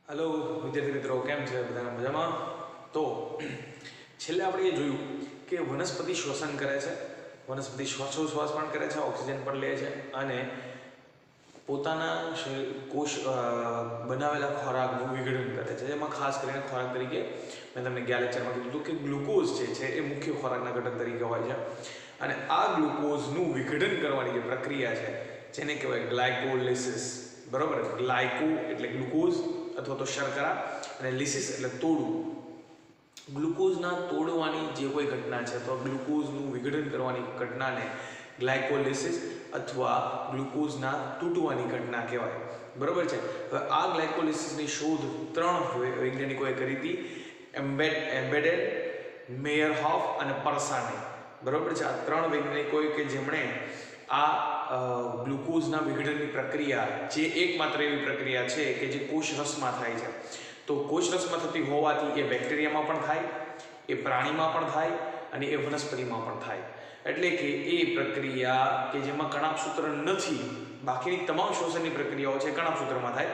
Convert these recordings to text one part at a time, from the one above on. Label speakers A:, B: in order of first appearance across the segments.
A: Hello विद्यार्थी मित्रों केम छे बधाने मजामां। तो छेल्ले आपणे जोयुं के वनस्पति श्वसन करे छे, वनस्पति श्वासोश्वास पण करे छे, ऑक्सिजन पण લે છે અને પોતાના કોષ બનાવેલા ખોરાકનું વિઘટન કરે છે। એમાં ખાસ કરીને ખોરાક તરીકે મેં તમને ગયા લેક્ચરમાં કીધું હતું કે ગ્લુકોઝ જે છે એ મુખ્ય ખોરાકના ઘટક તરીકે હોય છે અને આ ગ્લુકોઝનું વિઘટન કરવાની જે પ્રક્રિયા છે જેને કહેવાય ગ્લાયકોલિસિસ। બરાબર, ગ્લાયકો એટલે ગ્લુકોઝ अथवा तो शर्करा અને લિસિસ એટલે તોડવું। ગ્લુકોઝના તોડવાની જે કોઈ ઘટના છે તો ગ્લુકોઝનું વિઘટન કરવાની ઘટનાને ગ્લાયકોલિસિસ અથવા ગ્લુકોઝના તૂટવાની ઘટના કહેવાય। બરાબર છે। હવે આ ગ્લાયકોલિસિસની શોધ ત્રણ વૈજ્ઞાનિકોએ કરી હતી, એમ્બેડેડ, મેયરહોફ અને પરસાને। બરાબર છે। આ ત્રણ વૈજ્ઞાનિકોએ કે જેમણે આ ગ્લુકોઝના વિઘટનની પ્રક્રિયા જે એકમાત્ર એવી પ્રક્રિયા છે કે જે કોષરસમાં થાય છે। તો કોષરસમાં થતી હોવાથી એ બેક્ટેરિયામાં પણ થાય, એ પ્રાણીમાં પણ થાય અને એ વનસ્પતિમાં પણ થાય। એટલે કે એ પ્રક્રિયા કે જેમાં કણાભસૂત્ર નથી, બાકીની તમામ શ્વસનની પ્રક્રિયાઓ છે કણાભસૂત્રમાં થાય,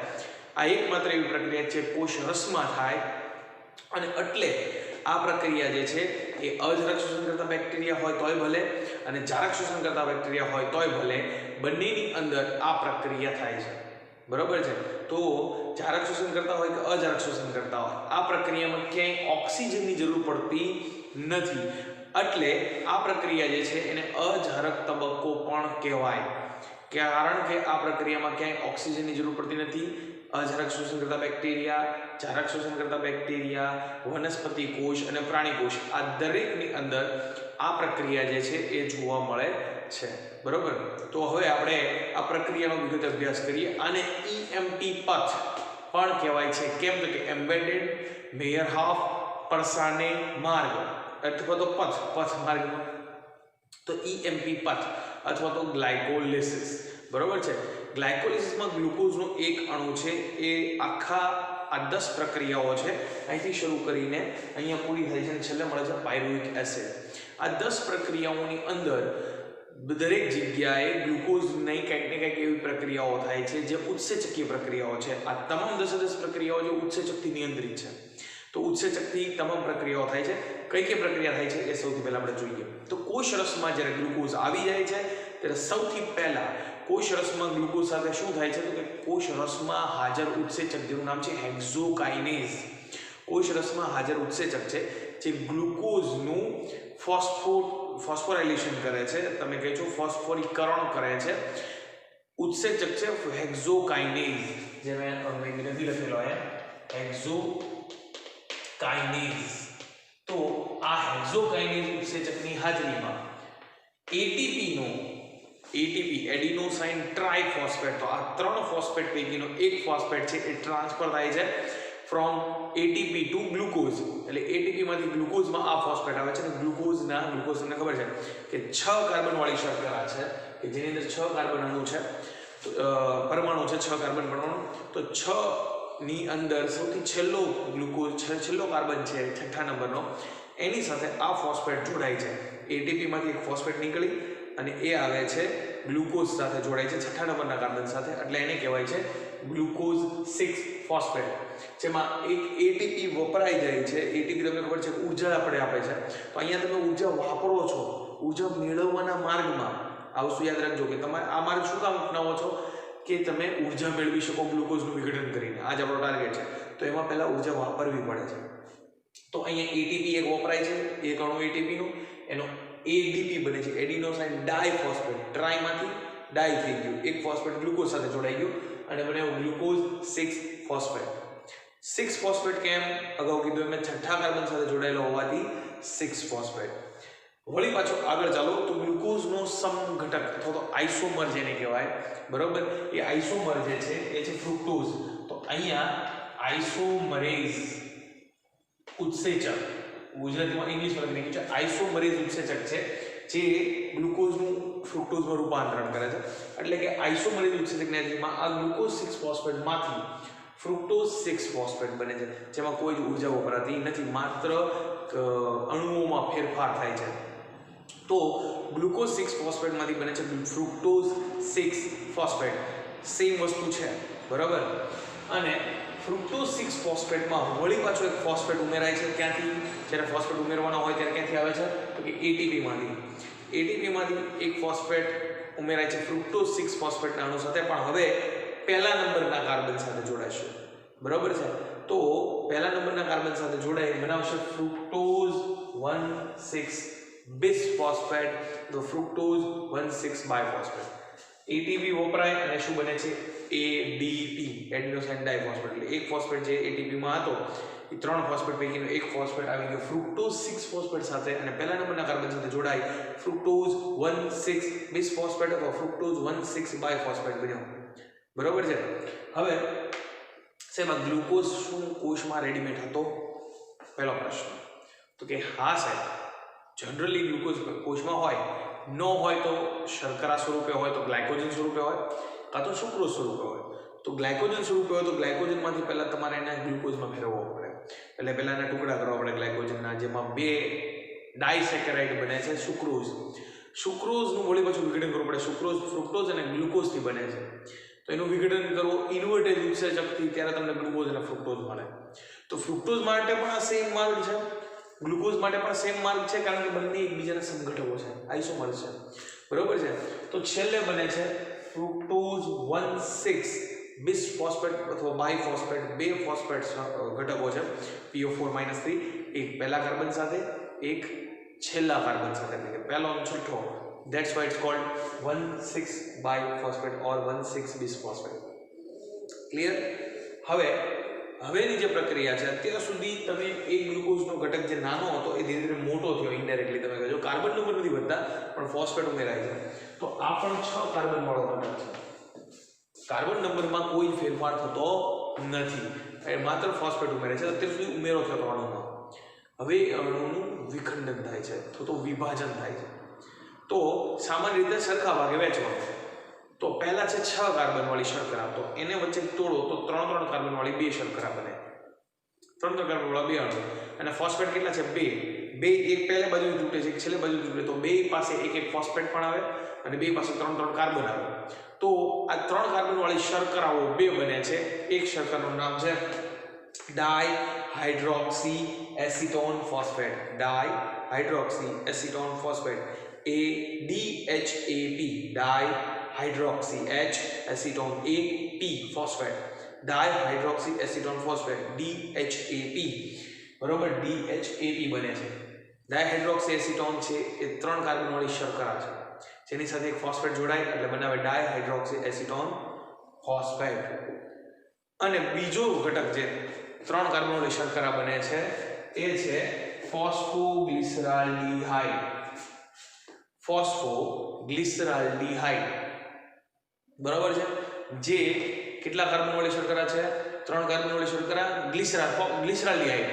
A: આ એકમાત્ર એવી પ્રક્રિયા છે કોષરસમાં થાય। અને એટલે આ પ્રક્રિયા જે છે એ અજારક શોષણ કરતા બેક્ટેરિયા હોય તોય ભલે અને જારક શોષણ કરતા બેક્ટેરિયા હોય તોય ભલે, બંનેની અંદર આ પ્રક્રિયા થાય છે। બરાબર છે। તો જારક શોષણ કરતા હોય કે અજારક શોષણ કરતા હોય, આ પ્રક્રિયામાં ક્યાંય ઓક્સિજનની જરૂર પડતી નથી, એટલે આ પ્રક્રિયા જે છે એને અજારક તબક્કો પણ કહેવાય। કારણ કે આ પ્રક્રિયામાં ક્યાંય ઓક્સિજનની જરૂર પડતી નથી। અજારક શોષણ કરતા બેક્ટેરિયા, જારક શોષણ કરતા બેક્ટેરિયા, વનસ્પતિ કોષ અને પ્રાણી કોષ આ દરેકની અંદર આ પ્રક્રિયા જે છે એ જોવા મળે છે। બરોબર। તો હવે આપણે આ પ્રક્રિયાનો વિગતે અભ્યાસ કરીએ। આને ઈએમટી પથ પણ કહેવાય છે। કેમ તો કે એમ્બેડેડ, મેયરહોફ, પરસાને માર્ગ અથવા તો પથ માર્ગમાં, તો ઈએમપી પથ અથવા તો ગ્લાયકોલિસિસ। બરોબર છે। ગ્લાયકોલિસિસમાં ગ્લુકોઝનો એક અણુ છે એ આખા આ 10 પ્રક્રિયાઓ છે અહીંથી શરૂ કરીને અહીંયા પૂરી થાય છે અને છેલ્લે મળે છે પાયરુવિક એસિડ। આ 10 પ્રક્રિયાઓની અંદર દરેક જગ્યાએ ગ્લુકોઝની કંઈક ને કંઈક એવી પ્રક્રિયાઓ થાય છે જે ઉત્સેચકીય પ્રક્રિયાઓ છે। આ તમામ 10 પ્રક્રિયાઓ જે ઉત્સેચકથી નિયંત્રિત છે। તો ઉત્સેચકથી તમામ પ્રક્રિયાઓ થાય છે। કઈ પ્રક્રિયા થાય છે એ સૌથી પહેલા આપણે જોઈએ। તો કોષરસમાં જ્યારે ગ્લુકોઝ આવી જાય છે ત્યારે સૌથી પહેલા કોષરસમાં ગ્લુકોઝ સાથે શું થાય છે તો કે કોષરસમાં હાજર ઉત્સેચક જેનું નામ છે હેક્ઝોકાઇનેઝ। કોષરસમાં હાજર ઉત્સેચક છે જે ગ્લુકોઝનું ફોસ્ફોરાયલેશન કરે છે, તમે કહો છો ફોસ્ફોરીકરણ કરે છે। ઉત્સેચક છે હેક્ઝોકાઇનેઝ, જે મેં અંગ્રેજી લખેલો છે હેક્ઝોકાઇનેઝ। તો આ હેક્ઝોકાઇનેઝ ઉત્સેચકની હાજરીમાં એટીપી એડિનોસાઇન ટ્રાઇફોસ્ફેટ, તો આ ત્રણ ફોસ્ફેટ પૈકીનો એક ફોસ્ફેટ છે એ ટ્રાન્સફર થાય છે ફ્રોમ એટીપી ટુ ગ્લુકોઝ। એટલે એટીપી માંથી ગ્લુકોઝમાં આ ફોસ્ફેટ આવે છે અને ગ્લુકોઝ તમને ખબર છે કે 6 કાર્બન વાળી શર્કરા છે કે જેની અંદર 6 કાર્બન અણુ છે, પરમાણુ છે, 6 કાર્બન પરમાણુ। તો 6 ની અંદર સૌથી છેલ્લો ગ્લુકોઝ છેલ્લો કાર્બન છે 6થા નંબરનો, એની સાથે આ ફોસ્ફેટ જોડાય છે। એટીપી માંથી એક ફોસ્ફેટ નીકળી અને એ આવે છે ગ્લુકોઝ સાથે જોડાય છે 6થા નંબરના કાર્બન સાથે, એટલે એને કહેવાય છે ગ્લુકોઝ 6 ફોસ્ફેટ। જેમાં એક એટીપી વપરાઈ જાય છે। એટીપી તમને ખબર છે ઊર્જા આપણે આપે છે, તો અહીંયા તમે ઊર્જા વાપરો છો, ઊર્જા મેળવવાના માર્ગમાં આ વસ્તુ યાદ રાખજો કે તમારે આ માર્ગ શું કામ અપનાવો છો કે તમે ઊર્જા મેળવી શકો ગ્લુકોઝનું વિઘટન કરીને। આ જ આપણો ટાર્ગેટ છે, તો એમાં પહેલા ઊર્જા વાપરવી પડે છે। તો અહીંયા એટીપી એક વપરાય છે, એક અણુ એટીપી નો એનો એડીપી બને છે, એડિનોસાઇન ડાયફોસ્ફેટ, ટ્રાયમાંથી ડાય થઈ ગયું, એક ફોસ્ફેટ ગ્લુકોઝ સાથે જોડાઈ ગયું અને બન્યો ગ્લુકોઝ 6 ફોસ્ફેટ। 6 ફોસ્ફેટ કેમ અગાઉ કીધું એમ 6થા કાર્બન સાથે જોડાયેલો હોવાથી 6 ફોસ્ફેટ। વળી પાછો આગળ ચાલો તો ગ્લુકોઝનો સમઘટક અથવા તો આઇસોમર જેને કહેવાય, બરોબર, એ આઇસોમર જે છે એ છે ફ્રુક્ટોઝ। તો અહીંયા આઇસોમરેઝ ઉત્સેચક, ગુજરાતીમાં ઇંગ્લિશમાં લખી નાખ્યું છે આઇસોમરેઝ ઉત્સેચક છે જે ગ્લુકોઝનું ફ્રુક્ટોઝમાં રૂપાંતરણ કરે છે। એટલે કે આઇસોમરેઝ ઉત્સેચકની હાજરીમાં આ ગ્લુકોઝ 6 ફોસ્ફેટમાંથી ફ્રુક્ટોઝ 6 ફોસ્ફેટ બને છે, જેમાં કોઈ જ ઊર્જા વપરાતી નથી, માત્ર અણુઓમાં ફેરફાર થાય છે। તો ગ્લુકોઝ 6 ફોસ્ફેટમાંથી બને છે ફ્રુક્ટોઝ 6 ફોસ્ફેટ। સેમ વસ્તુ છે, બરાબર। અને ફ્રુક્ટોઝ 6 ફોસ્ફેટમાં વળી પાછો એક ફોસ્ફેટ ઉમેરાય છે. ક્યાંથી? જ્યારે ફોસ્ફેટ ઉમેરવાનો હોય ત્યારે ક્યાંથી આવે છે? તો કે એટીપીમાંથી એક ફોસ્ફેટ ઉમેરાય છે ફ્રુક્ટોઝ 6 ફોસ્ફેટના અણુ સાથે, પણ હવે પહેલા નંબરના કાર્બન સાથે જોડાશે. બરાબર છે? તો પહેલા નંબરના કાર્બન સાથે જોડાઈ બનાવશે ફ્રુક્ટોઝ 1,6 bis ફોસ્ફેટ, તો ફ્રુક્ટોઝ 1,6 બાયફોસ્ફેટ. એટીપી વપરાય અને શું બને છે? ADP, adenosine diphosphate. એટલે એક ફોસ્ફેટ જે એટીપીમાં હતો એ 3 ફોસ્ફેટ પૈકીનો એક ફોસ્ફેટ આવી ગયો ફ્રુક્ટોઝ 6 ફોસ્ફેટ સાથે અને પહેલા નંબરના કાર્બન સાથે જોડાઈ ફ્રુક્ટોઝ 1,6 bis ફોસ્ફેટ અથવા ફ્રુક્ટોઝ 1,6 બાયફોસ્ફેટ બન્યો. બરોબર છે? હવે શેમાં ગ્લુકોઝ શું કોષમાં રેડીમેડ હતો? પહેલો પ્રશ્ન. તો કે હા સાહેબ, જનરલી ગ્લુકોઝ કોષમાં હોય, ન હોય તો શર્કરા સ્વરૂપે હોય, તો ગ્લાયકોજન સ્વરૂપે હોય, કાં તો સુક્રોઝ સ્વરૂપે હોય. તો ગ્લાયકોજન સ્વરૂપે હોય તો ગ્લાયકોજનમાંથી પહેલા તમારે એને ગ્લુકોઝમાં ફેરવવો પડે. એટલે પહેલા એના ટુકડા કરવા પડે ગ્લાયકોજનના, જેમાં 2 ડાયસેકેરાઇડ બને છે સુક્રોઝ. સુક્રોઝનું વળી પાછું વિઘટન કરવું પડે. સુક્રોઝ ફ્રુક્ટોઝ અને ગ્લુકોઝથી બને છે. તો એનું વિઘટન કરવું ઇન્વર્ટેડ ઉત્સેચકથી, ત્યારે તમને ગ્લુકોઝ અને ફ્રુક્ટોઝ મળે. તો ફ્રુક્ટોઝ માટે પણ આ સેમ માર્ગ છે, ગ્લુકોઝ માટે પણ સેમ માર્ગ છે, કારણ કે બંને એકબીજાના સમઘટકો છે, આઇસોમર છે. બરોબર છે? તો છેલ્લે બને છે ફ્રુક્ટોઝ 1,6 bis ફોસ્ફેટ અથવા બાયફોસ્ફેટ. 2 ફોસ્ફેટ ઘટકો છે PO4-3, એક પહેલા કાર્બન સાથે, એક છેલ્લા કાર્બન સાથે, એટલે કે પહેલો અને છઠ્ઠો. That's why it's called 1,6 biphosphate or 1,6 bis phosphate. Clear? હવેની જે પ્રક્રિયા છે, અત્યાર સુધી તમે એક ગ્લુકોઝનો ઘટક જે નાનો હતો એ ધીરે ધીરે મોટો થયો. ઇનડાયરેક્ટલી તમે કહેજો કાર્બન નંબર નથી વધતા પણ ફોસ્ફેટ ઉમેરાય છે. તો આ પણ 6 કાર્બન વાળો ઘટક છે. કાર્બન નંબરમાં કોઈ ફેરફાર થતો નથી, માત્ર ફોસ્ફેટ ઉમેરે છે. અત્યાર સુધી ઉમેરો થતો અણુમાં. હવે અણુનું વિખંડન થાય છે, તો વિભાજન થાય છે. તો સામાન્ય રીતે સરખા ભાગે વહેંચવાનું. તો પહેલા છે 6 કાર્બન વાળી શર્કરા, તો એને વચ્ચે તોડો તો 3 કાર્બન વાળી 2 શર્કરા બને. 3 કાર્બન વાળા 2 અણુ. અને ફોસ્ફેટ કેટલા છે? 2. એક પહેલે બાજુ તૂટે છે, એક છેલ્લે બાજુ તૂટે, તો 2 પાસે એક ફોસ્ફેટ પણ આવે અને 2 પાસે 3 કાર્બન આવે. તો આ 3 કાર્બન વાળી શર્કરાઓ 2 બને છે. એક શર્કરાનું નામ છે dihydroxy acetone phosphate. Dihydroxy acetone phosphate, ADHAP, dihydroxy H acetone AP phosphate, dihydroxy acetone phosphate DHAP. બરોબર? DHAP બને છે. ડાયહાઇડ્રોક્સી એસિટોન છે એ 3 કાર્બન વાળી શર્કરા છે, જેની સાથે એક ફોસ્ફેટ જોડાય એટલે બનાવે ડાયહાઇડ્રોક્સી એસિટોન ફોસ્ફેટ. અને બીજો ઘટક જે 3 કાર્બન વાળી શર્કરા બને છે એ છે ફોસ્ફોગ્લિસરાલ્ડિહાઇડ. ફોસ્ફોગ્લિસરાલ્ડિહાઇડ. બરાબર છે? જે કેટલા કાર્બન વાળી શર્કરા છે? 3 કાર્બન વાળી શર્કરા ગ્લિસરાલ્ડિહાઇડ,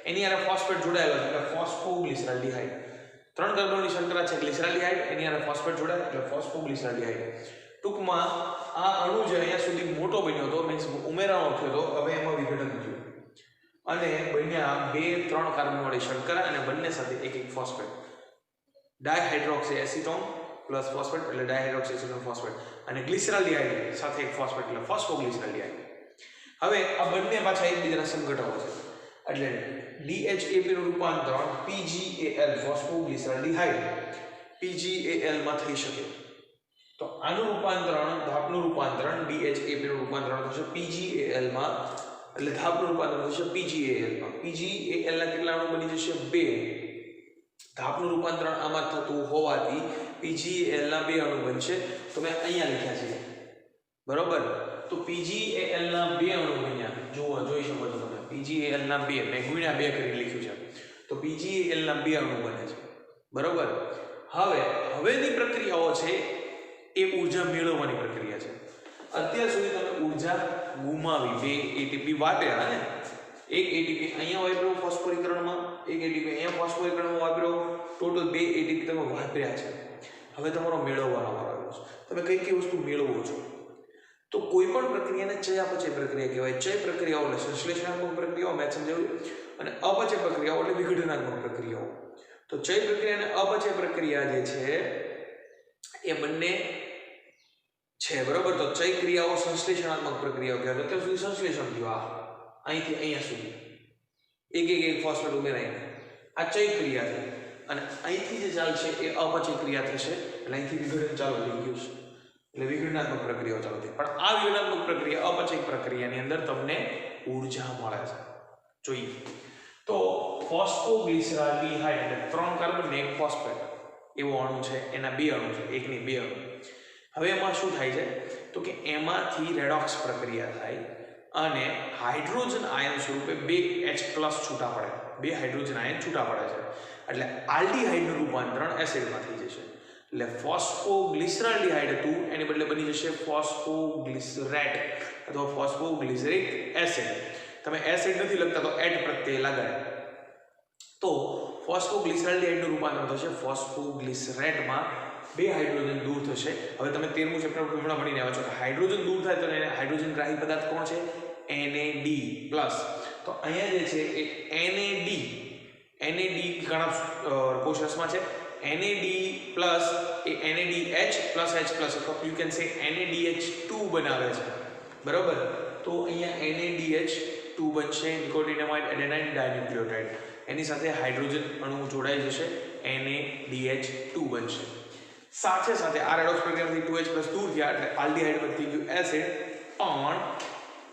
A: એની હારે ફોસ્ફેટ જોડાયેલો છે એટલે ફોસ્ફોગ્લિસરાલ્ડિહાઇડ. 3 કાર્બન વાળી શર્કરા છે ગ્લિસરાલ્ડિહાઇડ, એની હારે ફોસ્ફેટ જોડાય એટલે ફોસ્ફોગ્લિસરાલ્ડિહાઇડ. ટૂંકમાં આ અણુ જે અહીંયા સુધી મોટો બન્યો હતો, મીન્સ ઉમેરાનો થયો હતો, હવે એમાં વિઘટન થયું અને બન્યા 2-3 કાર્બન વાળી શર્કરા અને બંને સાથે એક phosphate. Dihydroxy acetone plus phosphate એટલે ડાયહાઇડ્રોક્સી એસિટોન ફોસ્ફેટ, અને ગ્લિસરાલ્ડિહાઇડ સાથે એક ફોસ્ફેટ એટલે ફોસ્ફોગ્લિસરાલ્ડિહાઇડ. હવે આ બંને પાછા એકબીજાના સમઘટકો છે એટલે DHAP નું રૂપાંતરણ PgAl ફોસ્ફોગ્લિસરાલ્ડિહાઇડ PgAl માં થઈ શકે. તો આનું રૂપાંતરણ, ધાપનું રૂપાંતરણ, DHAP નું રૂપાંતરણ થશે PgAl માં, એટલે ધાપનું રૂપાંતરણ થશે PgAl માં. PgAl ના કેટલા અણુ બની જશે? 2. ધાપનું રૂપાંતરણ આમાં થતું હોવાથી PgAl ના 2 અણુ બનશે. તો મેં અહીંયા લખ્યા છે. બરોબર? તો PgAl ના 2 અણુ બન્યા. જોઈ શકો છો તમે. PgAl ના 2 મેં ગુણ્યા 2 કરી લખ્યું છે. તો PgAl ના 2 અણુ બને છે. બરોબર? હવેની પ્રક્રિયાઓ છે એ ઊર્જા મેળવવાની પ્રક્રિયા છે. અત્યાર સુધી તમે ઊર્જા ગુમાવી. 2 ATP વાપર્યા ને, એક ATP અહીંયા વાપર્યો ફોસ્ફોરીકરણમાં, એક ATP અહીંયા ફોસ્ફોરીકરણમાં વાપર્યો, ટોટલ 2 ATP તમે વાપર્યા છે. હવે તમારો મેળવવાનો વારો આવ્યો છે. તમે કઈ વસ્તુ મેળવો છો? તો કોઈ પણ પ્રક્રિયાને ચયાપચય પ્રક્રિયા કહેવાય. ચય પ્રક્રિયાઓ એટલે સંશ્લેષણાત્મક પ્રક્રિયાઓ મેં સમજાવ્યું, અને અપચય પ્રક્રિયાઓ એટલે વિઘટનાત્મક પ્રક્રિયાઓ. તો ચય પ્રક્રિયા અને અપચય પ્રક્રિયા જે છે એ બંને છે. બરોબર? તો ચય ક્રિયાઓ સંશ્લેષણાત્મક પ્રક્રિયાઓ કહેવાય. અત્યાર સુધી સંશ્લેષણ થયું. અહીંથી અહીંયા સુધી એક ફોસ્ફેટ ઉમેરાઈને આ ચય ક્રિયા થઈ અને અહીંથી જે ચાલશે એ અપચય ક્રિયા થશે એટલે અહીંથી વિઘટન ચાલુ થઈ ગયું છે એટલે વિઘટનાત્મક પ્રક્રિયાઓ ચાલુ થઈ પણ આ વિઘટનાત્મક પ્રક્રિયા અપચય પ્રક્રિયાની અંદર તમને ઊર્જા મળે છે જોઈએ તો ફોસ્ફોગ્લિસરાલ્ડિહાઇડ એટલે 3 કાર્બન ને 1 ફોસ્ફેટ એવો અણુ છે એના 2 અણુ છે એકની 2 અણુ હવે એમાં શું થાય છે તો કે એમાંથી રેડોક્સ પ્રક્રિયા થાય અને હાઇડ્રોજન આયન સ્વરૂપે 2H+ છૂટા પડે 2 હાઇડ્રોજન આયન છૂટા પડે છે એટલે આલ્ડીહાઇડનું રૂપાંતરણ એસિડમાં થઈ જશે એટલે ફોસ્ફોગ્લિસરાલ્ડિહાઇડ હતું એની બદલે બની જશે ફોસ્ફોગ્લિસરેટ અથવા ફોસ્ફોગ્લિસરિક એસિડ તમે એસિડ નથી લખતા તો એટ પ્રત્યય લગાડે તો ફોસ્ફોગ્લિસરાલ્ડિહાઇડનું રૂપાંતરણ થશે ફોસ્ફોગ્લિસરેટમાં 2 હાઇડ્રોજન દૂર થશે હવે તમે 13મું ચેપ્ટર હમણાં ભણીને આવ્યા છો કે હાઇડ્રોજન દૂર થાય તો એને હાઇડ્રોજન ગ્રાહી પદાર્થ કોણ છે NAD+ તો અહીંયા જે છે એ NAD ઘણા કોષરસમાં છે NAD+ એ NADH+H+ અથવા યુ કેન સે NADH2 બનાવે છે બરાબર તો અહીંયા NADH2 બનશે નિકોટિનામાઇડ એડેનાઇન ડાયન્યુક્લિયોટાઇડ એની સાથે હાઇડ્રોજન અણુ જોડાઈ જશે NADH2 બનશે સાથે સાથે આ રેડોક્સ પ્રક્રિયામાંથી 2H+ દૂર થયા એટલે આલ્ડીહાઇડ બની ગયું એસિડ પણ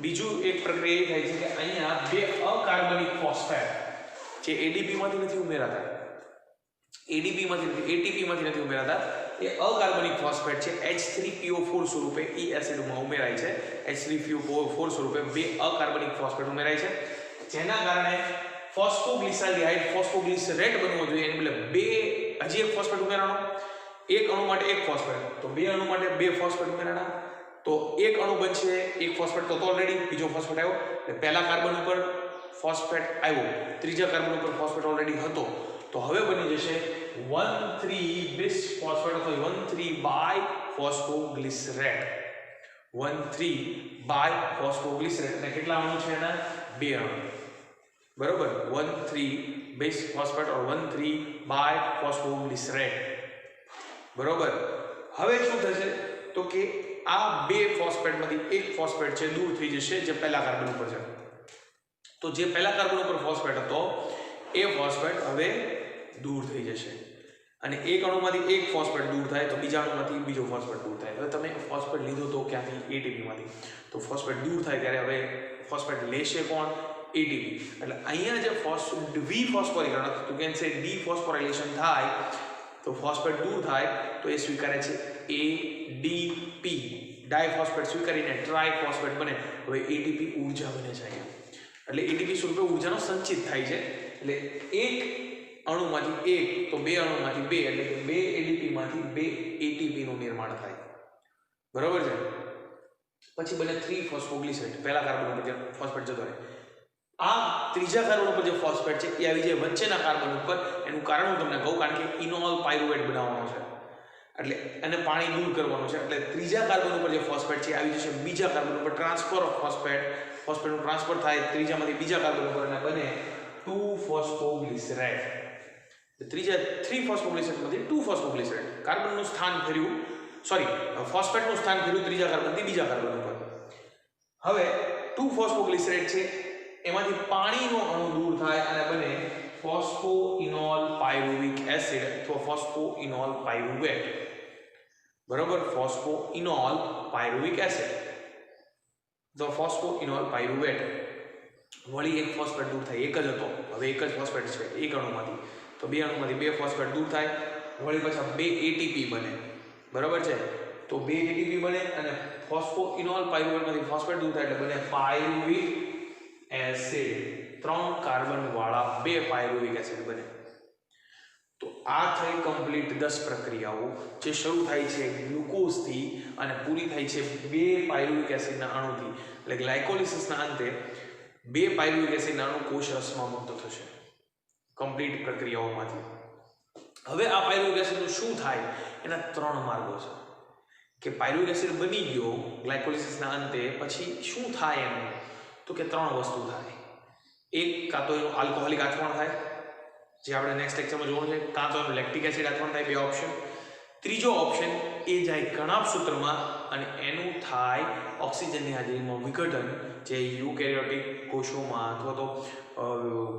A: બીજું એક પ્રક્રિયા એ થાય છે કે અહીંયા 2 અકાર્બનિક ફોસ્ફેટ જે ADP માંથી નથી ઉમેરાતા ATP માંથી નથી ઉમેરાતા એ અકાર્બનિક ફોસ્ફેટ છે H3PO4 સ્વરૂપે એ એસિડમાં ઉમેરાય છે H3PO4 સ્વરૂપે 2 અકાર્બનિક ફોસ્ફેટ ઉમેરાય છે જેના કારણે ફોસ્ફોગ્લિસરાલ્ડિહાઇડ ફોસ્ફોગ્લિસરેટ બનવો જોઈએ એની બદલે 2 હજી એક ફોસ્ફેટ ઉમેરાણો એક અણુ માટે એક ફોસ્ફેટ તો 2 અણુ માટે 2 ફોસ્ફેટ ઉમેરાણા તો એક અણુ બનશે એક ફોસ્ફેટ તો ઓલરેડી બીજો ફોસ્ફેટ આવ્યો એટલે પહેલા કાર્બન ઉપર ફોસ્ફેટ આવ્યો ત્રીજા કાર્બન ઉપર ફોસ્ફેટ ઓલરેડી હતો તો હવે બની જશે 1,3 bis ફોસ્ફેટ અથવા 1,3 બાય ફોસ્ફોગ્લિસરેટ 1,3 બાય ફોસ્ફોગ્લિસરેટ અને કેટલા અણુ છે એના 2 અણુ બરોબર 1,3 bis ફોસ્ફેટ or 1,3 બાય ફોસ્ફોગ્લિસરેટ બરોબર હવે શું થશે તો કે આ 2 ફોસ્ફેટમાંથી એક ફોસ્ફેટ છે દૂર થઈ જશે જે પહેલા કાર્બન ઉપર છે તો જે પહેલા કાર્બન ઉપર ફોસ્ફેટ હતો એ ફોસ્ફેટ હવે દૂર થઈ જશે અને એક અણુમાંથી એક ફોસ્ફેટ દૂર થાય તો બીજા અણુમાંથી બીજો ફોસ્ફેટ દૂર થાય હવે તમે ફોસ્ફેટ લીધો તો ક્યાંથી ATP માંથી તો ફોસ્ફેટ દૂર થાય ત્યારે હવે ફોસ્ફેટ લેશે કોણ ATP એટલે અહીંયા જે દ્વિફોસ્ફોરીકરણ તો કેન સે ડીફોસ્ફોરાઇલેશન થાય તો ફોસ્ફેટ દૂર થાય તો એ સ્વીકારે છે ADP ડાયફોસ્ફેટ સ્વીકારીને ટ્રાયફોસ્ફેટ બને હવે ATP ઊર્જા બને છે એટલે ATP સ્વરૂપે ઊર્જાનો સંચિત થાય છે એટલે એક અણુમાંથી એક તો 2 અણુમાંથી 2 એટલે કે 2 ADP માંથી 2 ATP નું નિર્માણ થાય બરોબર છે પછી બને 3 ફોસ્ફોગ્લિસરેટ પહેલા કાર્બન ઉપર જે ફોસ્ફેટ જતો રહે આ ત્રીજા કાર્બન ઉપર જે ફોસ્ફેટ છે એ આવી જાય વચ્ચેના કાર્બન ઉપર એનું કારણ હું તમને કહું કારણ કે ઇનોલ પાયરુવેટ બનાવવાનો છે એટલે એને પાણી દૂર કરવાનું છે એટલે ત્રીજા કાર્બન ઉપર જે ફોસ્ફેટ છે આવી જશે બીજા કાર્બન ઉપર ટ્રાન્સફર ઓફ ફોસ્ફેટનું ટ્રાન્સફર થાય ત્રીજામાંથી બીજા કાર્બન ઉપર અને બને 2 ફોસ્ફોગ્લિસરેટ ત્રીજા 3 ફોસ્ફોગ્લિસરેટમાંથી 2 ફોસ્ફોગ્લિસરેટ કાર્બનનું સ્થાન ફેર્યું ફોસ્ફેટનું સ્થાન ફેર્યું ત્રીજા કાર્બનથી બીજા કાર્બન ઉપર હવે 2 ફોસ્ફોગ્લિસરેટ છે એમાંથી પાણીનો અણુ દૂર થાય અને બને ફોસ્ફોઇનોલ પાયરુવિક એસિડ અથવા ફોસ્ફોઇનોલ પાયરુવેટ બરોબર ફોસ્ફોઇનોલ પાયરુવિક એસિડ તો ફોસ્ફોઇનોલ પાયરુવેટ વળી એક ફોસ્ફેટ દૂર થાય એક જ હતો હવે એક જ ફોસ્ફેટ છે એક અણુમાંથી તો 2 અણુમાંથી 2 ફોસ્ફેટ દૂર થાય વળી પાછા 2 ATP બને બરોબર છે તો 2 ATP બને અને ફોસ્ફોઇનોલ પાયરુવેટમાંથી ફોસ્ફેટ દૂર થાય એટલે બને પાયરુવિક એસિડ 3 કાર્બન વાળા 2 પાયરુવિક એસિડ બને તો આ થઈ કમ્પ્લીટ 10 પ્રક્રિયાઓ જે શરૂ થાય છે ગ્લુકોઝ થી અને પૂરી થાય છે 2 પાયરુવિક એસિડના અણુથી એટલે ગ્લાયકોલિસિસના અંતે 2 પાયરુવિક એસિડના અણુ કોષ રસમાં મુક્ત થશે કમ્પ્લીટ પ્રક્રિયાઓમાંથી હવે આ પાયરુવિક એસિડનું શું થાય એના 3 માર્ગો છે કે પાયરુવિક એસિડ બની ગયો ગ્લાયકોલિસિસના અંતે પછી શું થાય એનું તો કે 3 વસ્તુ થાય એક કાં તો એનું આલ્કોહોલિક આચરણ થાય જે આપણે નેક્સ્ટ લેક્ચરમાં જોવાનું છે કાં તો એનું લેક્ટિક એસિડ આચરણ થાય બે ઓપ્શન ત્રીજો ઓપ્શન એ જાય કણાભ સૂત્રમાં અને એનું થાય ઓક્સિજનની હાજરીમાં વિઘટન, જે યુકેરિયોટિક કોષોમાં અથવા તો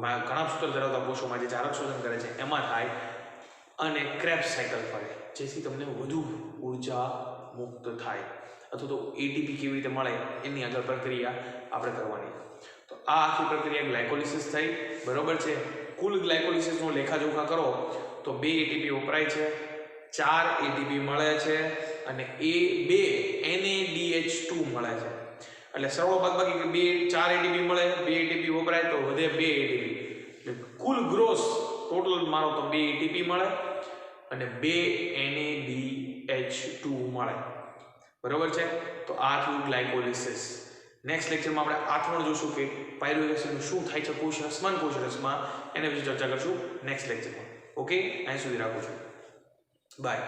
A: ઘણા સૂત્ર ધરાવતા કોષોમાં જે ચારક શોષણ કરે છે એમાં થાય અને ક્રેબ્સ સાયકલ ફરે, જેથી તમને વધુ ઉર્જા મુક્ત થાય અથવા તો એટીપી કેવી રીતે મળે એની આગળ પ્રક્રિયા આપણે કરવાની. તો આ આખી પ્રક્રિયા ગ્લાયકોલિસિસ થઈ, બરોબર છે. કુલ ગ્લાયકોલિસિસનો લેખાજોખા કરો તો 2 એટીપી વપરાય છે, 4 એટીપી મળે છે અને એ 2 NADH2 મળે છે. એટલે સરળ બાદબાકી 4 એટીપી મળે, 2 એટીપી વપરાય તો વધે 2 એટીપી. એટલે કુલ ગ્રોસ ટોટલ મારો તો 2 એટીપી મળે અને 2 NADH2 મળે, બરોબર છે. તો આ થયું ગ્લાયકોલિસિસ. નેક્સ્ટ લેક્ચરમાં આપણે આથમણ જોશું કે પાયરુવેટ એસિડનું શું થાય છે કોષરસમાં, કોષરસમાં એના વિશે ચર્ચા કરશું નેક્સ્ટ લેક્ચરમાં. ઓકે, અહીં સુધી રાખું છું. બાય.